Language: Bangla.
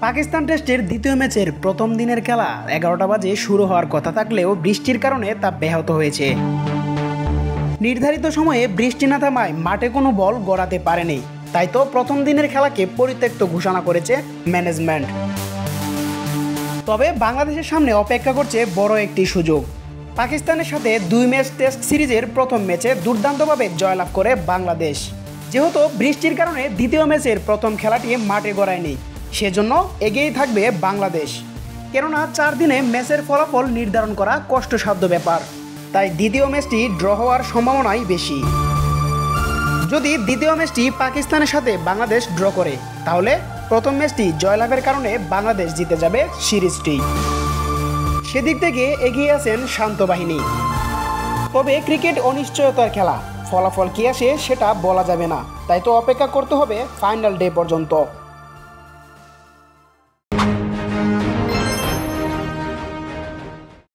পাকিস্তান টেস্টের দ্বিতীয় ম্যাচের প্রথম দিনের খেলা 11টা বাজে শুরু হওয়ার কথা থাকলেও বৃষ্টির কারণে তা ব্যাহত হয়েছে। নির্ধারিত সময়ে বৃষ্টি না থামায় মাঠে কোনো বল গড়াতে পারেনি, তাই তো প্রথম দিনের খেলাকে পরিত্যক্ত ঘোষণা করেছে ম্যানেজমেন্ট। তবে বাংলাদেশের সামনে অপেক্ষা করছে বড় একটি সুযোগ। পাকিস্তানের সাথে 2 ম্যাচ টেস্ট সিরিজের প্রথম ম্যাচে দুর্দান্তভাবে জয়লাভ করে বাংলাদেশ। যেহেতু বৃষ্টির কারণে দ্বিতীয় ম্যাচের প্রথম খেলাটি মাঠে গড়ায়নি, সেজন্য এগিয়েই থাকবে বাংলাদেশ। কেননা 4 দিনে ম্যাচের ফলাফল নির্ধারণ করা কষ্টসাধ্য ব্যাপার, তাই দ্বিতীয় ম্যাচটি ড্র হওয়ার সম্ভাবনাই বেশি। যদি দ্বিতীয় ম্যাচটি পাকিস্তানের সাথে বাংলাদেশ ড্র করে, তাহলে প্রথম ম্যাচটি জয়লাভের কারণে বাংলাদেশ জিতে যাবে সিরিজটি। সেদিক থেকে এগিয়ে আছেন শান্ত বাহিনী। তবে ক্রিকেট অনিশ্চয়তার খেলা, ফলাফল কী আসে সেটা বলা যাবে না, তাই তো অপেক্ষা করতে হবে ফাইনাল ডে পর্যন্ত।